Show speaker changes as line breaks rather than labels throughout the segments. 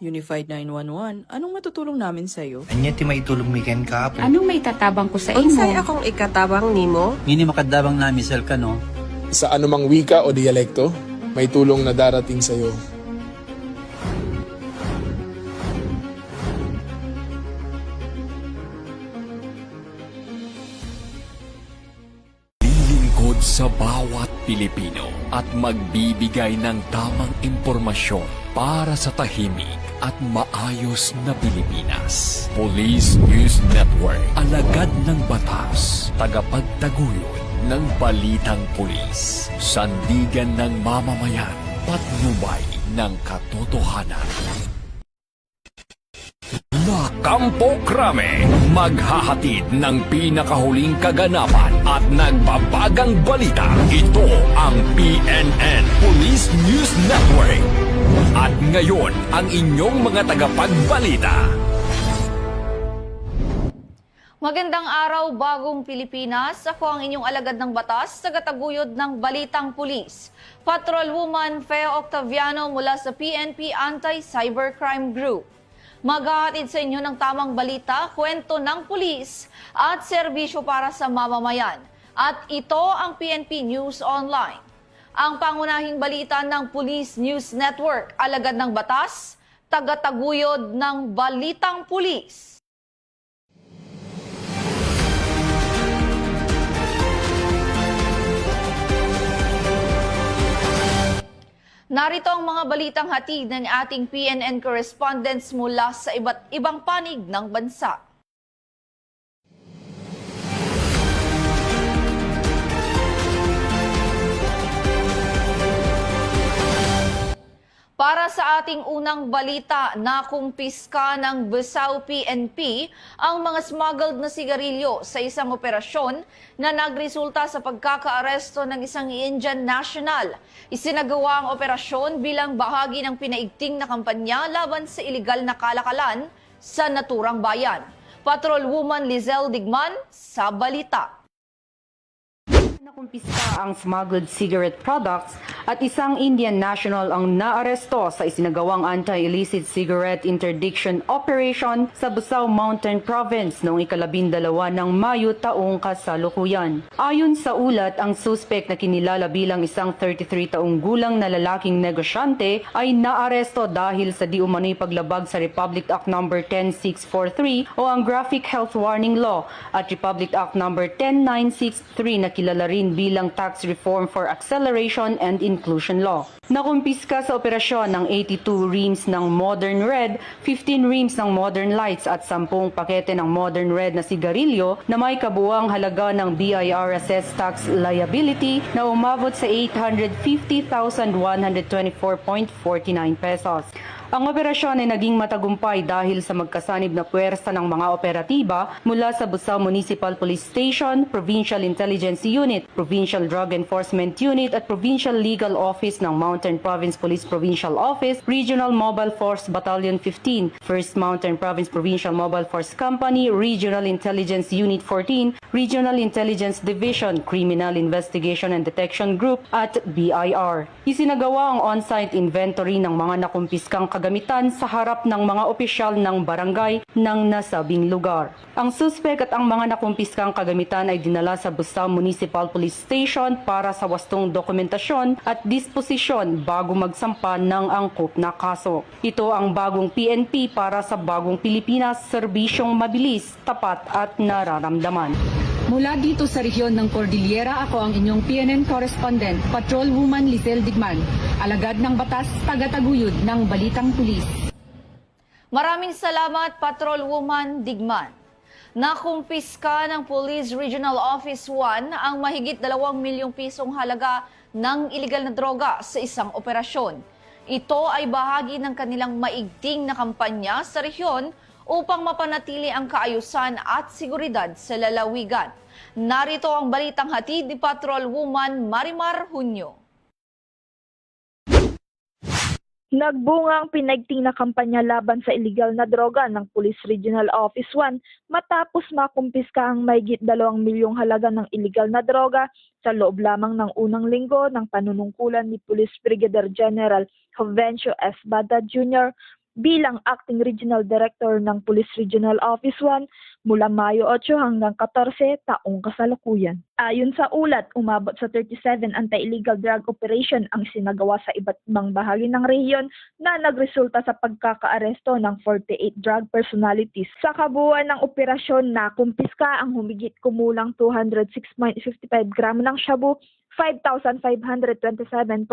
Unified 911, anong matutulong namin sa'yo?
Anya ti maitulong mi ken kapo.
Anong may tatabang ko sa
Unsay
imo?
akong ikatabang nimo?
Ngini makadabang na misal ka no.
Sa anumang wika o dialekto, may tulong na darating sa iyo.
Lilingkod sa bawat Pilipino at magbibigay ng tamang impormasyon para sa tahimik at maayos na Pilipinas. Police News Network, alagad ng batas, tagapagtaguyod ng balitang pulis, sandigan ng mamamayan, patnubay ng katotohanan. La Campo Crame, maghahatid ng pinakahuling kaganapan at nagbabagang balita. Ito ang PNN Police News Network. At ngayon, ang inyong mga tagapagbalita.
Magandang araw, bagong Pilipinas. Ako ang inyong alagad ng batas, tagataguyod ng Balitang Pulis. Patrolwoman Fea Octaviano mula sa PNP Anti-Cybercrime Group. Maghahatid sa inyo ng tamang balita, kwento ng pulis at serbisyo para sa mamamayan. At ito ang PNP News Online. Ang pangunahing balita ng Police News Network, alagad ng batas, tagataguyod ng Balitang Pulis. Narito ang mga balitang hatid ng ating PNN correspondents mula sa iba't ibang panig ng bansa. Para sa ating unang balita, nakumpiska ng Besao PNP ang mga smuggled na sigarilyo sa isang operasyon na nagresulta sa pagkakaaresto ng isang Indian national. Isinagawa ang operasyon bilang bahagi ng pinaigting na kampanya laban sa iligal na kalakalan sa naturang bayan. Patrolwoman Lizelle Digman sa balita.
Nakumpiska ang smuggled cigarette products at isang Indian national ang naaresto sa isinagawang anti-illicit cigarette interdiction operation sa Busao Mountain Province noong ika-12 ng Mayo taong kasalukuyan. Ayon sa ulat, ang suspect na kinilala bilang isang 33 taong gulang na lalaking negosyante ay naaresto dahil sa di umano'y paglabag sa Republic Act No. 10643 o ang Graphic Health Warning Law at Republic Act No. 10963 na kilala rin bilang Tax Reform for Acceleration and Inclusion Law. Nakumpiska sa operasyon ng 82 reams ng Modern Red, 15 reams ng Modern Lights at 10 pakete ng Modern Red na sigarilyo na may kabuuang halaga ng BIR assessed tax liability na umabot sa 850,124.49 pesos. Ang operasyon ay naging matagumpay dahil sa magkasanib na puwersa ng mga operatiba mula sa Busao Municipal Police Station, Provincial Intelligence Unit, Provincial Drug Enforcement Unit at Provincial Legal Office ng Mountain Province Police Provincial Office, Regional Mobile Force Battalion 15, 1st Mountain Province Provincial Mobile Force Company, Regional Intelligence Unit 14, Regional Intelligence Division, Criminal Investigation and Detection Group at BIR. Isinagawa ang on-site inventory ng mga nakumpiskang kagamitan sa harap ng mga opisyal ng barangay ng nasabing lugar. Ang suspek at ang mga nakumpiskang kagamitan ay dinala sa Busao Municipal Police Station para sa wastong dokumentasyon at disposisyon bago magsampa ng angkop na kaso. Ito ang bagong PNP para sa bagong Pilipinas, serbisyong mabilis, tapat at nararamdaman.
Mula dito sa rehiyon ng Cordillera, ako ang inyong PNN correspondent, Patrolwoman Lizelle Digman, alagad ng batas, tagataguyod ng Balitang Pulis.
Maraming salamat, Patrolwoman Digman. Nakumpiska ng Police Regional Office 1 ang mahigit 2 milyong pisong halaga ng iligal na droga sa isang operasyon. Ito ay bahagi ng kanilang maigting na kampanya sa rehiyon upang mapanatili ang kaayusan at seguridad sa lalawigan. Narito ang balitang hatid ni Patrolwoman Marimar Hunyo.
Nagbunga ang pinaigting na kampanya laban sa iligal na droga ng Police Regional Office 1 matapos makumpiska ang mahigit 2 milyong halaga ng iligal na droga sa loob lamang ng unang linggo ng panunungkulan ni Police Brigadier General Jovencio S. Bada Jr. bilang Acting Regional Director ng Police Regional Office 1 mula Mayo 8 hanggang 14 taong kasalukuyan. Ayon sa ulat, umabot sa 37 anti-illegal drug operation ang sinagawa sa iba't ibang bahagi ng rehiyon na nagresulta sa pagkakaaresto ng 48 drug personalities. Sa kabuuan ng operasyon, nakumpiska ang humigit kumulang 206.55 gramo ng shabu, 5,527.74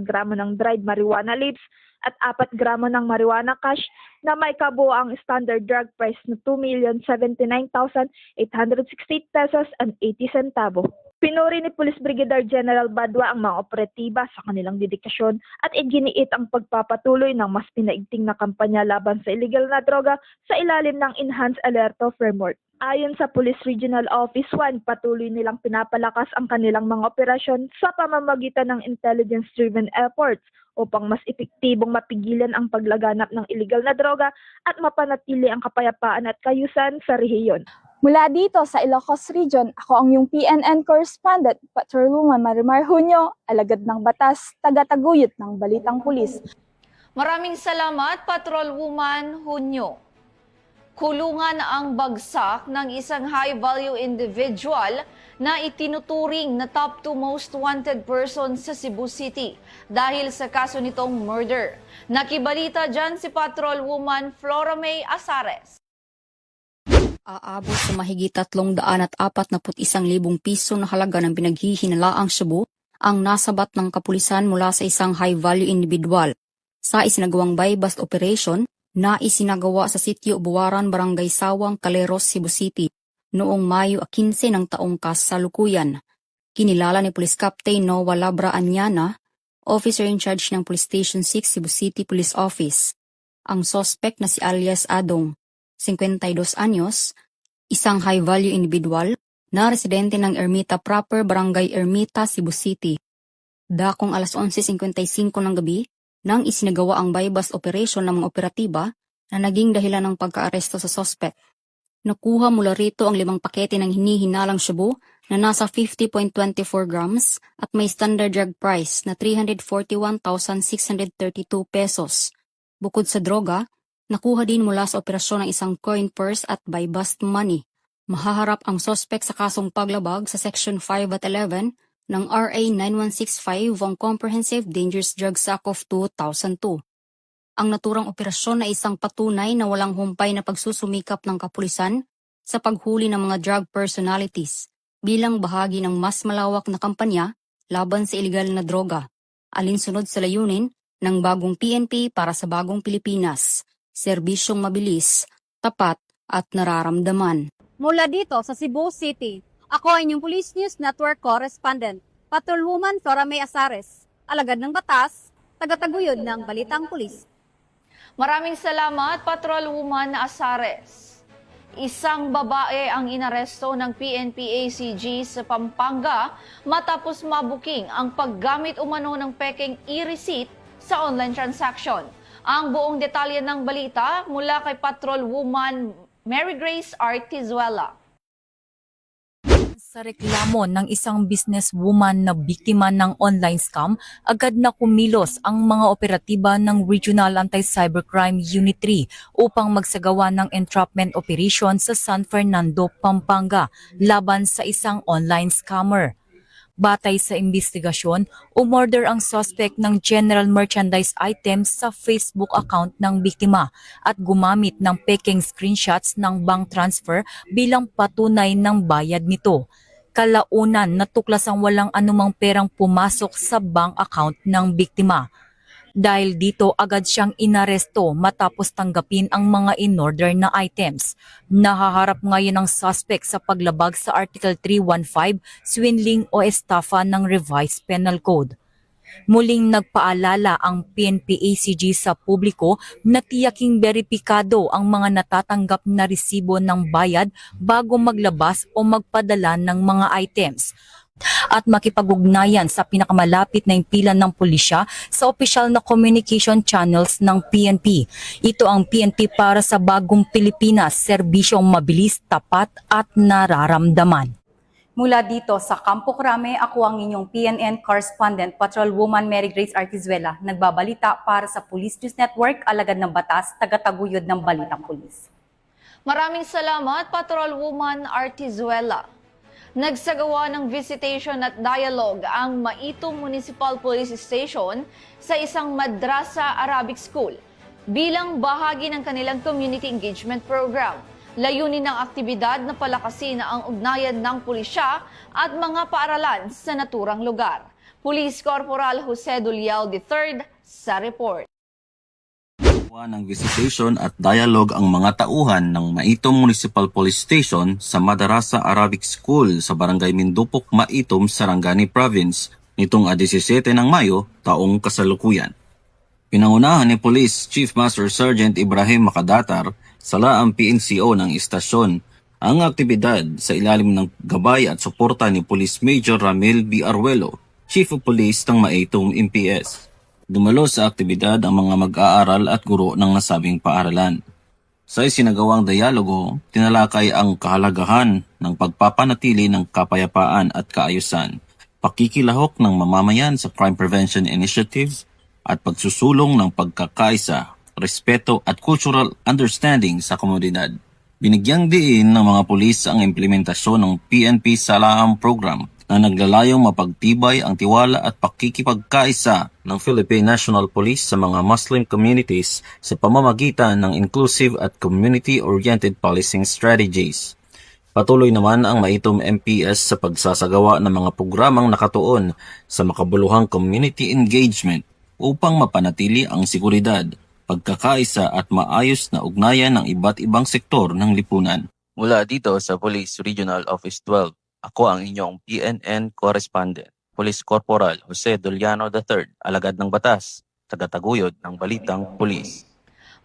gramo ng dried marijuana leaves at 4 gramo ng marijuana cash na may kabuoang standard drug price na 2,079,868 pesos and 80 centavo. Pinuri ni Police Brigadier General Badwa ang mga operatiba sa kanilang dedikasyon at iginiit ang pagpapatuloy ng mas pinaigting na kampanya laban sa illegal na droga sa ilalim ng Enhanced Alerto Framework. Ayon sa Police Regional Office 1, patuloy nilang pinapalakas ang kanilang mga operasyon sa pamamagitan ng intelligence-driven efforts upang mas epektibong mapigilan ang paglaganap ng illegal na droga at mapanatili ang kapayapaan at kayusan sa rehiyon.
Mula dito sa Ilocos Region, ako ang iyong PNN correspondent, Patrolwoman Marimar Hunyo, alagad ng batas, taga-taguyod ng Balitang Pulis.
Maraming salamat, Patrolwoman Hunyo. Kulungan ang bagsak ng isang high-value individual na itinuturing na top 2 most wanted person sa Cebu City dahil sa kaso nitong murder. Nakibalita dyan si Patrolwoman Flora May Asares.
Aabot sa mahigit 341,000 piso na halaga ng pinaghihinalaang shabu ang nasabat ng kapulisan mula sa isang high-value individual sa isinagawang buy-bust operation na isinagawa sa sitio Buwaran, Barangay Sawang, Caleros, Cebu City noong Mayo 15 ng taong kasalukuyan. Kinilala ni Police Captain Noah Labra Anyana, officer in charge ng Police Station 6 Cebu City Police Office. Ang suspect na si alias Adong, 52 anyos, isang high-value individual na residente ng Ermita Proper, Barangay Ermita, Cebu City. Dakong alas 11:55 ng gabi, nang isinagawa ang buy-bust operation ng mga operatiba na naging dahilan ng pagkaaresto sa suspect. Nakuha mula rito ang 5 pakete ng hinihinalang shabu na nasa 50.24 grams at may standard drug price na 341,632 pesos. Bukod sa droga, nakuha din mula sa operasyon ng isang coin purse at buy-bust money. Mahaharap ang suspect sa kasong paglabag sa Section 5 at 11 ng RA 9165 ang Comprehensive Dangerous Drugs Act of 2002. Ang naturang operasyon ay isang patunay na walang humpay na pagsusumikap ng kapulisan sa paghuli ng mga drug personalities bilang bahagi ng mas malawak na kampanya laban sa iligal na droga, alinsunod sa layunin ng bagong PNP para sa bagong Pilipinas, serbisyong mabilis, tapat at nararamdaman.
Mula dito sa Cebu City, ako ay inyong Police News Network correspondent, Patrolwoman Flora May Asares, alagad ng batas, taga-taguyod ng Balitang Pulis.
Maraming salamat, Patrolwoman Asares. Isang babae ang inaresto ng PNP-ACG sa Pampanga matapos mabuking ang paggamit umano ng pekeng e-receipt sa online transaction. Ang buong detalye ng balita mula kay Patrolwoman Mary Grace Artizuela.
Sa reklamo ng isang businesswoman na biktima ng online scam, agad na kumilos ang mga operatiba ng Regional Anti-Cybercrime Unit 3 upang magsagawa ng entrapment operation sa San Fernando, Pampanga laban sa isang online scammer. Batay sa investigasyon, umorder ang suspect ng general merchandise items sa Facebook account ng biktima at gumamit ng pekeng screenshots ng bank transfer bilang patunay ng bayad nito. Kalaunan, natuklasang walang anumang perang pumasok sa bank account ng biktima. Dahil dito, agad siyang inaresto matapos tanggapin ang mga in-order na items. Nahaharap ngayon ang suspect sa paglabag sa Article 315, swindling o estafa ng Revised Penal Code. Muling nagpaalala ang PNP-ACG sa publiko na tiyaking beripikado ang mga natatanggap na resibo ng bayad bago maglabas o magpadala ng mga items at makipag-ugnayan sa pinakamalapit na impilan ng pulisya sa opisyal na communication channels ng PNP. Ito ang PNP para sa bagong Pilipinas, serbisyong mabilis, tapat at nararamdaman.
Mula dito sa Campo Crame, ako ang inyong PNN correspondent, Patrolwoman Mary Grace Artizuela, nagbabalita para sa Police News Network, alagad ng batas, tagataguyod ng Balitang Pulis.
Maraming salamat, Patrolwoman Artizuela. Nagsagawa ng visitation at dialogue ang Maitong Municipal Police Station sa isang madrasa Arabic School bilang bahagi ng kanilang community engagement program. Layunin ng aktibidad na palakasin ang ugnayan ng pulisya at mga paaralan sa naturang lugar. Police Corporal Jose Duliao III sa report.
Ng visitation at dialogue ang mga tauhan ng Maitong Municipal Police Station sa Madarasa Arabic School sa Barangay Mindupok, Maitom, Sarangani Province nitong 17 ng Mayo taong kasalukuyan. Pinangunahan ni Police Chief Master Sergeant Ibrahim Makadatar sala ang PNCO ng istasyon ang aktibidad sa ilalim ng gabay at suporta ni Police Major Ramil B. Arguello, Chief of Police ng Maitong MPS. Dumalo sa aktibidad ang mga mag-aaral at guro ng nasabing paaralan. Sa isinagawang dialogo, tinalakay ang kahalagahan ng pagpapanatili ng kapayapaan at kaayusan, pakikilahok ng mamamayan sa crime prevention initiatives, at pagsusulong ng pagkakaisa, respeto at cultural understanding sa komunidad. Binigyang diin ng mga pulis ang implementasyon ng PNP Salaam Program na naglalayong mapagtibay ang tiwala at pakikipagkaisa ng Philippine National Police sa mga Muslim communities sa pamamagitan ng inclusive at community-oriented policing strategies. Patuloy naman ang Maitom MPS sa pagsasagawa ng mga programang nakatuon sa makabuluhang community engagement upang mapanatili ang seguridad, pagkakaisa at maayos na ugnayan ng iba't ibang sektor ng lipunan. Mula dito sa Police Regional Office 12, ako ang inyong PNN correspondent, Police Corporal Jose Duliano III, alagad ng batas, tagataguyod ng Balitang Pulis.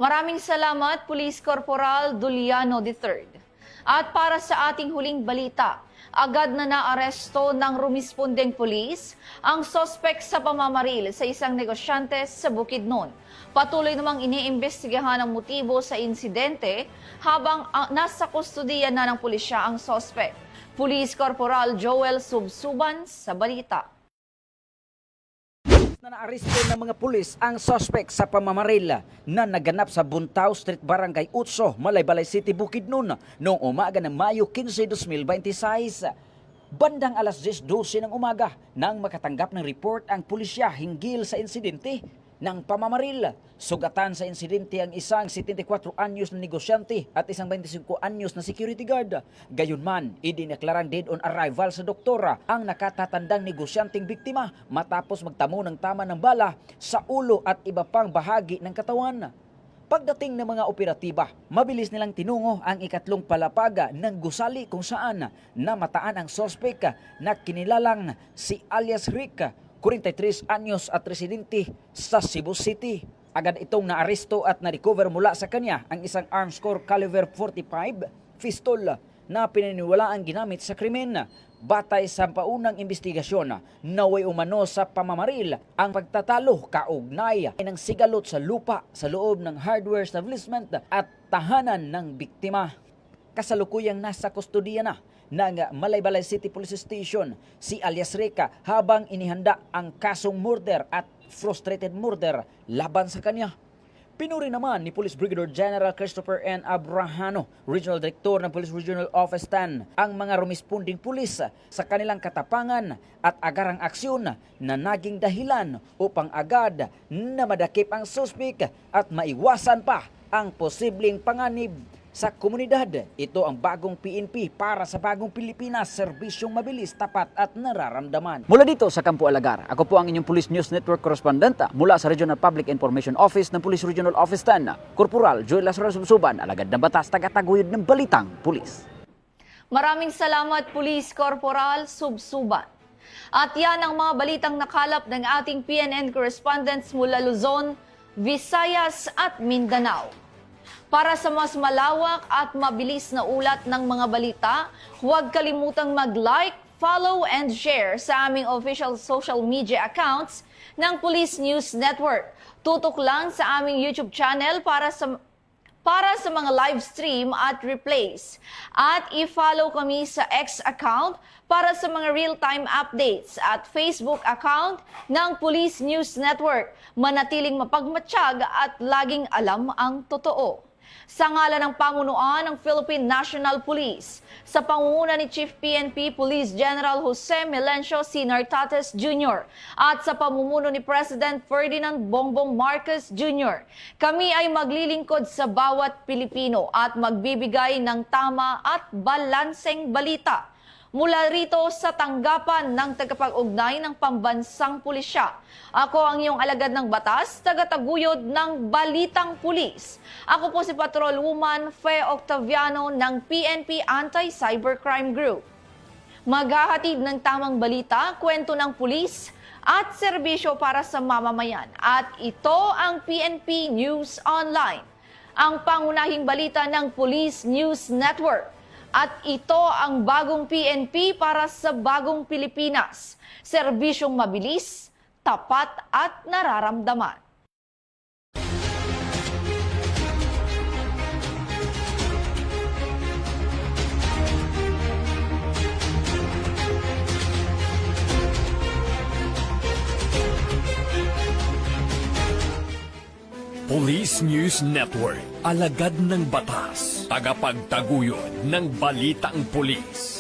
Maraming salamat, Police Corporal Duliano III. At para sa ating huling balita, agad na naaresto ng rumispondeng pulis ang sospek sa pamamaril sa isang negosyante sa Bukidnon. Patuloy namang iniimbestigahan ang motibo sa insidente habang nasa kustudiya na ng pulisya ang sospek. Police Corporal Joel Subsuban sa balita.
Na naaresto ng mga pulis ang suspect sa pamamaril na naganap sa Buntao Street, Barangay Utso, Malaybalay City, Bukidnon noong umaga ng Mayo 15, 2026. Bandang alas 10:12 ng umaga nang makatanggap ng report ang pulisya hinggil sa insidente ng pamamaril. Sugatan sa insidente ang isang 74 anyos na negosyante at isang 25 anyos na security guard. Gayunman, idineklarang dead on arrival sa doktora ang nakatatandang negosyanteng biktima matapos magtamo ng tama ng bala sa ulo at iba pang bahagi ng katawan. Pagdating ng mga operatiba, mabilis nilang tinungo ang ikatlong palapaga ng gusali kung saan namataan ang sospek na kinilalang si alias Rick, 43 anyos at residente sa Cebu City. Agad itong naaresto at na-recover mula sa kanya ang isang arms core caliber 45 pistol na pinaniwalaang ginamit sa krimen. Batay sa paunang investigasyon, naway umano sa pamamaril ang pagtatalo kaugnay ng sigalot sa lupa sa loob ng hardware establishment at tahanan ng biktima. Kasalukuyang nasa kustodiya na ng Malaybalay City Police Station si alias Rica habang inihanda ang kasong murder at frustrated murder laban sa kanya. Pinuri naman ni Police Brigadier General Christopher N. Abrahano, Regional Director ng Police Regional Office 10, ang mga rumisponding pulis sa kanilang katapangan at agarang aksyon na naging dahilan upang agad na madakip ang suspek at maiwasan pa ang posibleng panganib sa komunidad. Ito ang bagong PNP para sa bagong Pilipinas, serbisyong mabilis, tapat at nararamdaman. Mula dito sa Campo Alagar, ako po ang inyong Police News Network correspondent mula sa Regional Public Information Office ng Police Regional Office 10, Corporal Joel Lazaro Subsuban, alagad ng batas, tagataguyod ng Balitang Pulis.
Maraming salamat, Police Corporal Subsuban. At yan ang mga balitang nakalap ng ating PNN correspondents mula Luzon, Visayas at Mindanao. Para sa mas malawak at mabilis na ulat ng mga balita, huwag kalimutang mag-like, follow and share sa aming official social media accounts ng Police News Network. Tutok lang sa aming YouTube channel para para sa mga live stream at replays. At i-follow kami sa X account para sa mga real-time updates at Facebook account ng Police News Network. Manatiling mapagmatsyag at laging alam ang totoo. Sa ngalan ng pamunuan ng Philippine National Police, sa pangunguna ni Chief PNP Police General Jose Melencio C. Nartates Jr. at sa pamumuno ni President Ferdinand Bongbong Marcos Jr., kami ay maglilingkod sa bawat Pilipino at magbibigay ng tama at balanseng balita. Mula rito sa tanggapan ng tagapag-ugnay ng Pambansang Pulisya. Ako ang iyong alagad ng batas, tagataguyod ng Balitang Pulis. Ako po si Patrolwoman Fe Octaviano ng PNP Anti-Cybercrime Group. Maghahatid ng tamang balita, kwento ng pulis at serbisyo para sa mamamayan. At ito ang PNP News Online, ang pangunahing balita ng Police News Network. At ito ang bagong PNP para sa bagong Pilipinas. Serbisyong mabilis, tapat at nararamdaman.
Police News Network, alagad ng batas, tagapagtaguyod ng balitang pulis.